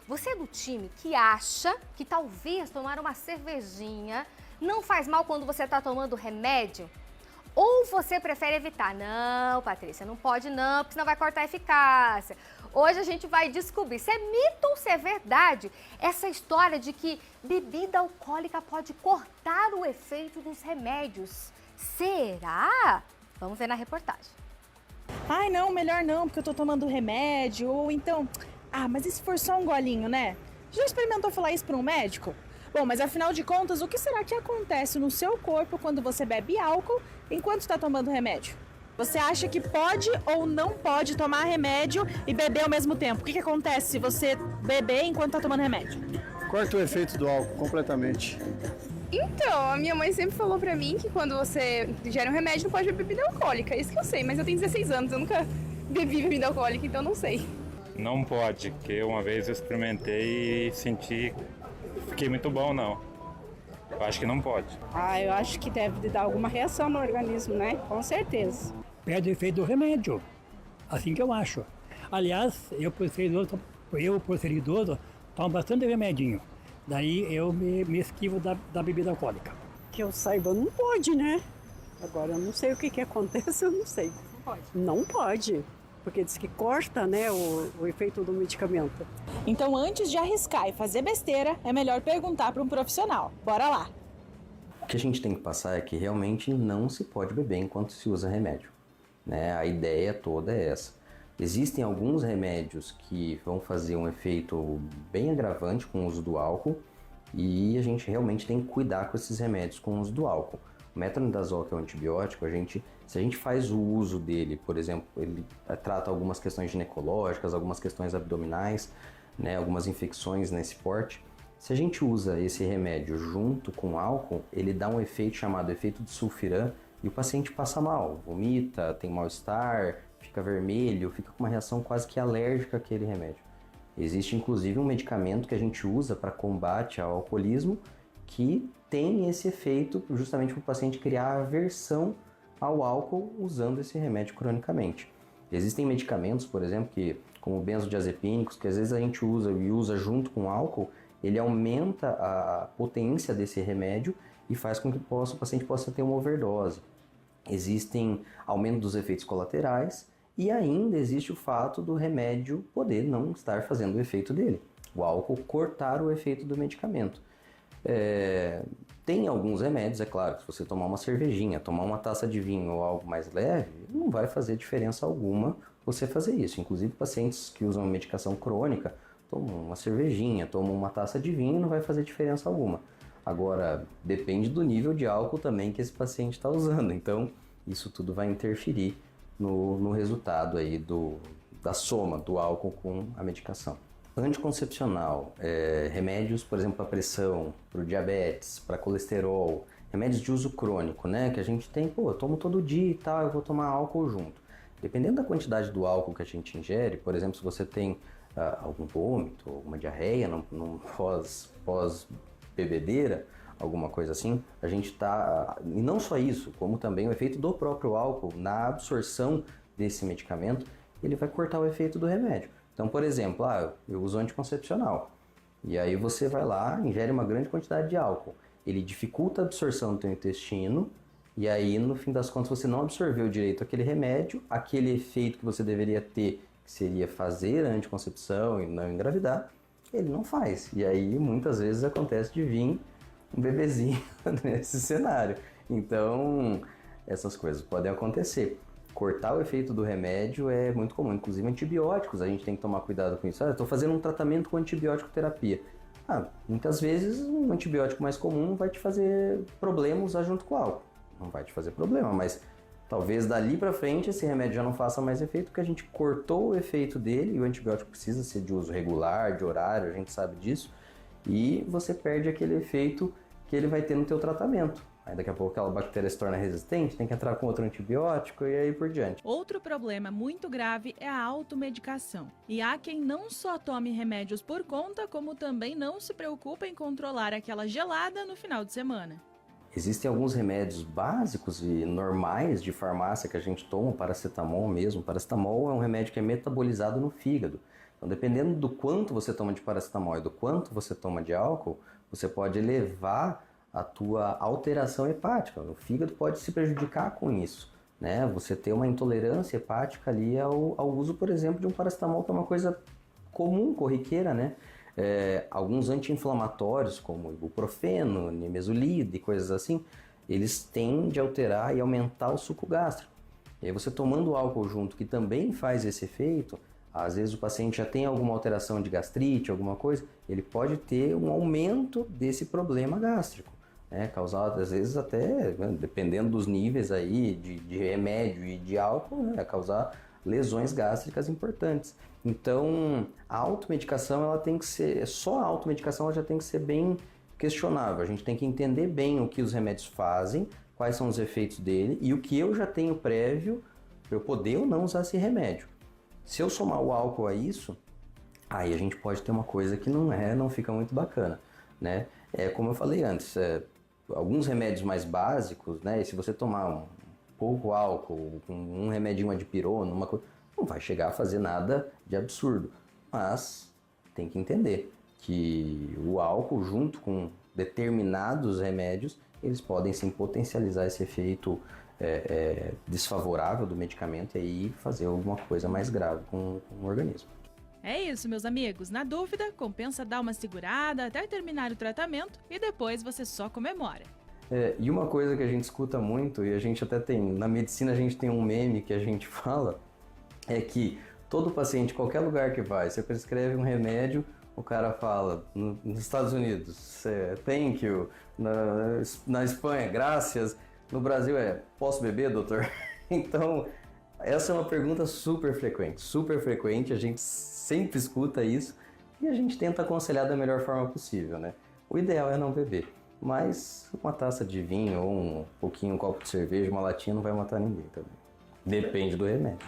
Você é do time que acha que talvez tomar uma cervejinha não faz mal quando você está tomando remédio? Ou você prefere evitar? Não, Patrícia, não pode não, porque senão vai cortar a eficácia. Hoje a gente vai descobrir se é mito ou se é verdade essa história de que bebida alcoólica pode cortar o efeito dos remédios. Será? Vamos ver na reportagem. Ai, não, melhor não, porque eu tô tomando remédio. Ou então, mas e se for só um golinho, né? Já experimentou falar isso para um médico? Bom, mas afinal de contas, o que será que acontece no seu corpo quando você bebe álcool enquanto está tomando remédio? Você acha que pode ou não pode tomar remédio e beber ao mesmo tempo? O que acontece se você beber enquanto está tomando remédio? Corta o efeito do álcool completamente. Então, a minha mãe sempre falou pra mim que quando você ingere um remédio não pode beber bebida alcoólica. Isso que eu sei, mas eu tenho 16 anos, eu nunca bebi bebida alcoólica, então não sei. Não pode, porque uma vez eu experimentei e fiquei muito bom, não. Eu acho que não pode. Eu acho que deve dar alguma reação no organismo, né? Com certeza. Perde o efeito do remédio, assim que eu acho. Aliás, eu por ser idoso, tomo bastante remedinho. Daí eu me esquivo da bebida alcoólica. Que eu saiba, não pode, né? Agora, eu não sei o que acontece, eu não sei. Não pode. Não pode, porque diz que corta, né, o efeito do medicamento. Então, antes de arriscar e fazer besteira, é melhor perguntar para um profissional. Bora lá! O que a gente tem que passar é que realmente não se pode beber enquanto se usa remédio, né? A ideia toda é essa. Existem alguns remédios que vão fazer um efeito bem agravante com o uso do álcool e a gente realmente tem que cuidar com esses remédios com o uso do álcool. O metronidazol, que é um antibiótico, se a gente faz o uso dele, por exemplo, ele trata algumas questões ginecológicas, algumas questões abdominais, né, algumas infecções nesse porte. Se a gente usa esse remédio junto com álcool, ele dá um efeito chamado efeito de sulfiram e o paciente passa mal, vomita, tem mal-estar, fica vermelho, fica com uma reação quase que alérgica àquele remédio. Existe inclusive um medicamento que a gente usa para combate ao alcoolismo que tem esse efeito justamente para o paciente criar aversão ao álcool usando esse remédio cronicamente. Existem medicamentos, por exemplo, como benzodiazepínicos, que às vezes a gente usa junto com álcool, ele aumenta a potência desse remédio e faz com que o paciente possa ter uma overdose. Existem aumento dos efeitos colaterais e ainda existe o fato do remédio poder não estar fazendo o efeito dele. O álcool cortar o efeito do medicamento. Tem alguns remédios, é claro, que se você tomar uma cervejinha, tomar uma taça de vinho ou algo mais leve, não vai fazer diferença alguma você fazer isso. Inclusive pacientes que usam medicação crônica, tomam uma cervejinha, tomam uma taça de vinho, não vai fazer diferença alguma. Agora, depende do nível de álcool também que esse paciente está usando, então isso tudo vai interferir no resultado aí da soma do álcool com a medicação. Anticoncepcional, remédios, por exemplo, para pressão, para o diabetes, para colesterol, remédios de uso crônico, né? Que a gente tem, eu tomo todo dia e tal, eu vou tomar álcool junto. Dependendo da quantidade do álcool que a gente ingere, por exemplo, se você tem algum vômito, alguma diarreia num pós-bebedeira, alguma coisa assim, a gente está... E não só isso, como também o efeito do próprio álcool na absorção desse medicamento, ele vai cortar o efeito do remédio. Então, por exemplo, eu uso anticoncepcional, e aí você vai lá, ingere uma grande quantidade de álcool, ele dificulta a absorção do teu intestino, e aí, no fim das contas, você não absorveu direito aquele remédio, aquele efeito que você deveria ter, que seria fazer a anticoncepção e não engravidar, ele não faz. E aí, muitas vezes, acontece de vir um bebezinho nesse cenário. Então, essas coisas podem acontecer. Cortar o efeito do remédio é muito comum, inclusive antibióticos, a gente tem que tomar cuidado com isso. Eu estou fazendo um tratamento com antibiótico terapia. Muitas vezes um antibiótico mais comum vai te fazer problema usar junto com o álcool. Não vai te fazer problema, mas talvez dali para frente esse remédio já não faça mais efeito, porque a gente cortou o efeito dele e o antibiótico precisa ser de uso regular, de horário, a gente sabe disso, e você perde aquele efeito que ele vai ter no teu tratamento. Aí daqui a pouco aquela bactéria se torna resistente, tem que entrar com outro antibiótico e aí por diante. Outro problema muito grave é a automedicação. E há quem não só tome remédios por conta, como também não se preocupa em controlar aquela gelada no final de semana. Existem alguns remédios básicos e normais de farmácia que a gente toma, paracetamol mesmo. Paracetamol é um remédio que é metabolizado no fígado. Então, dependendo do quanto você toma de paracetamol e do quanto você toma de álcool, você pode elevar a tua alteração hepática. O fígado pode se prejudicar com isso, né? Você ter uma intolerância hepática ali ao uso, por exemplo, de um paracetamol, que é uma coisa comum, corriqueira, né? Alguns anti-inflamatórios, como ibuprofeno, nimesulida e coisas assim, eles tendem a alterar e aumentar o suco gástrico. E aí você tomando álcool junto, que também faz esse efeito, às vezes o paciente já tem alguma alteração de gastrite, alguma coisa, ele pode ter um aumento desse problema gástrico, né? Causado às vezes até, dependendo dos níveis aí de remédio e de álcool, né? Causar lesões gástricas importantes. Então, a automedicação, ela tem que ser, só a automedicação ela já tem que ser bem questionável. A gente tem que entender bem o que os remédios fazem, quais são os efeitos dele e o que eu já tenho prévio para eu poder ou não usar esse remédio. Se eu somar o álcool a isso, aí a gente pode ter uma coisa que não fica muito bacana, né? Como eu falei antes, alguns remédios mais básicos, né? E se você tomar um pouco álcool, um remedinho de pirona, uma coisa, não vai chegar a fazer nada de absurdo. Mas tem que entender que o álcool, junto com determinados remédios, eles podem sim potencializar esse efeito desfavorável do medicamento e aí fazer alguma coisa mais grave com o organismo. É isso, meus amigos. Na dúvida, compensa dar uma segurada até terminar o tratamento e depois você só comemora. E uma coisa que a gente escuta muito, e a gente até tem, na medicina a gente tem um meme que a gente fala, é que todo paciente, qualquer lugar que vai, você prescreve um remédio, o cara fala, nos Estados Unidos, thank you, na Espanha, graças, no Brasil posso beber, doutor? Então, essa é uma pergunta super frequente, a gente sempre escuta isso e a gente tenta aconselhar da melhor forma possível, né? O ideal é não beber, mas uma taça de vinho ou um copo de cerveja, uma latinha não vai matar ninguém também. Depende do remédio.